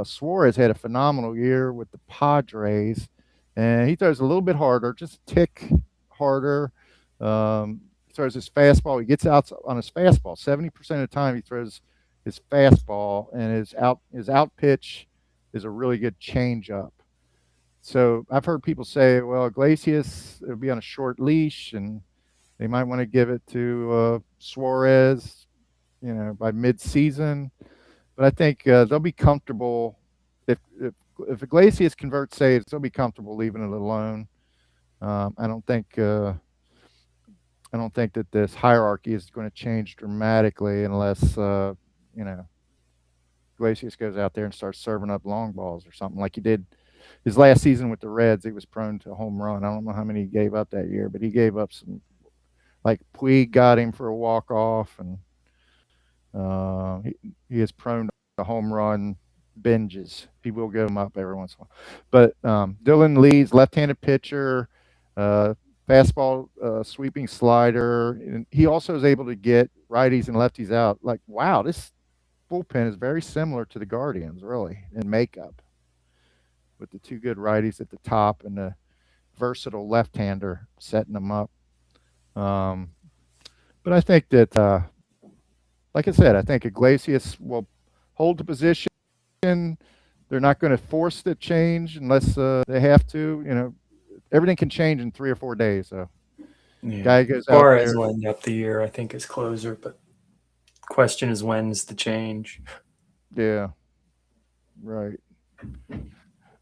Suarez had a phenomenal year with the Padres, and he throws a little bit harder, just a tick harder. He throws his fastball. He gets out on his fastball. 70% of the time, he throws his fastball, and his out pitch is a really good changeup. So I've heard people say, well, Iglesias will be on a short leash, and they might want to give it to Suarez, by mid-season. But I think they'll be comfortable if Iglesias converts saves, they'll be comfortable leaving it alone. Um, I don't think uh, I don't think that this hierarchy is going to change dramatically unless you know Iglesias goes out there and starts serving up long balls or something like he did his last season with the Reds. He was prone to a home run. I don't know how many he gave up that year, but he gave up some. Like Puig got him for a walk off, and he is prone to home run binges. He will give them up every once in a while. But Dylan Lee's left-handed pitcher, uh, fastball, sweeping slider, and he also is able to get righties and lefties out. Like, wow, this bullpen is very similar to the Guardians, really, in makeup, with the two good righties at the top and the versatile left-hander setting them up. Um, but I think that, like I said, I think Iglesias will hold the position. They're not going to force the change unless they have to. Everything can change in 3 or 4 days. So Yeah. guy goes out Suarez there. will end up the year, I think, as closer, but question is when's the change? Yeah, right.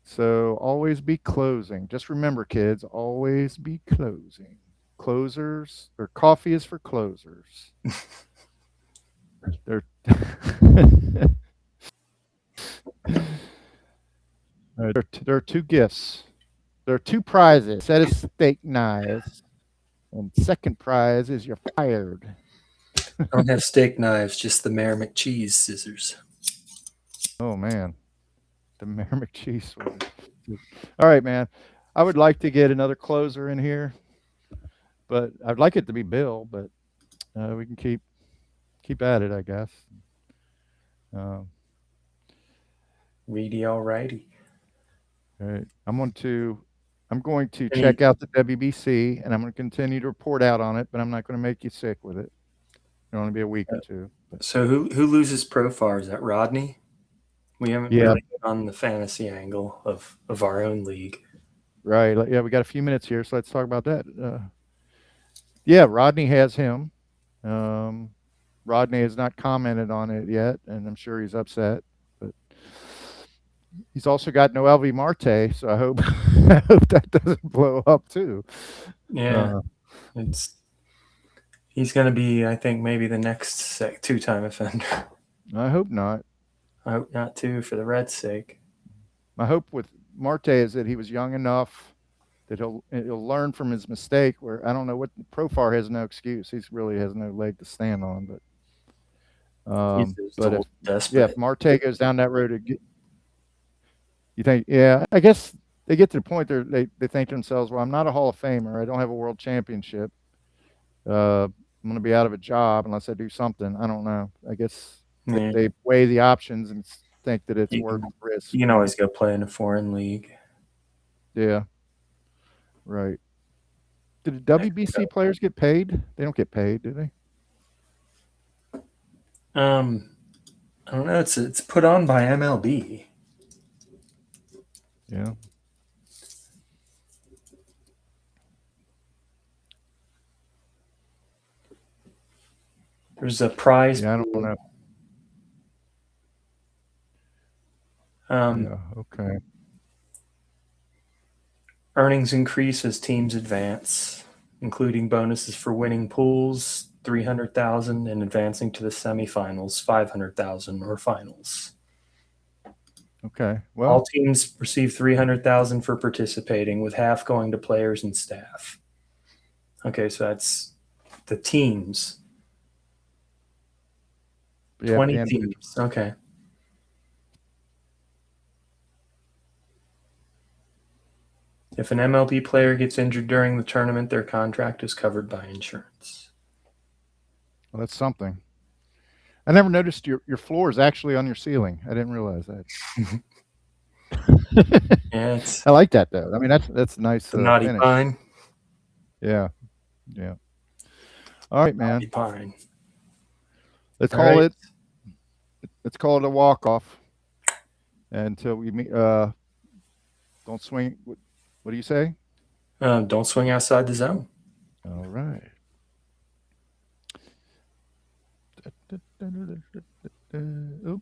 So always be closing. Just remember, kids, always be closing. Closers or coffee is for closers. They're there are two gifts. There are two prizes. Set of steak knives, and second prize is you're fired. I don't have steak knives, just the Mayor McCheese scissors. Oh man, the Mayor McCheese was. All right, man. I would like to get another closer in here, but I'd like it to be Bill. But we can keep at it, I guess. Um, Reedy alrighty. All right. I'm going to Any check out the WBC, and I'm going to continue to report out on it, but I'm not going to make you sick with it. It'll only be a week or two. But so who loses Profar? Is that Rodney? We haven't yeah, really hit on the fantasy angle of our own league. right. Yeah, we got a few minutes here, so let's talk about that. Yeah, Rodney has him. Um, Rodney has not commented on it yet, and I'm sure he's upset. But he's also got Noel V. Marte, so I hope I hope that doesn't blow up too. Yeah, Uh, it's he's going to be, I think, maybe the next two-time offender. I hope not. I hope not too, for the Reds' sake. My hope with Marte is that he was young enough that he'll learn from his mistake. Where I don't know what Profar has no excuse. He really has no leg to stand on. He's just But old, if desperate. Marte goes down that road, you think, yeah, I guess they get to the point they think to themselves, well, I'm not a Hall of Famer. I don't have a world championship. I'm going to be out of a job unless I do something. I don't know. I guess Yeah, they weigh the options and think that it's you worth can, the risk. you can always go play in a foreign league. Yeah, right. Did the WBC players get paid? They don't get paid, do they? Um, I don't know. It's put on by MLB. Yeah. There's a prize Yeah, I don't pool. know. Um, Yeah. Okay. Earnings increase as teams advance, including bonuses for winning pools, 300,000, and advancing to the semifinals, 500,000 or finals. Okay. All Well, teams receive 300,000 for participating, with half going to players and staff. Okay, so that's the teams. yeah, the 20 individual. teams. Okay. If an MLB player gets injured during the tournament, their contract is covered by insurance. Well, that's something. I never noticed your floor is actually on your ceiling. I didn't realize that. Yeah, it's I like that though. I mean, that's a nice the naughty finish. pine. Yeah. Yeah. All right, Naughty man. pine. Let's All call right. it. Let's call it a walk off until we meet. Don't swing. What do you say? Don't swing outside the zone. All right. Oop.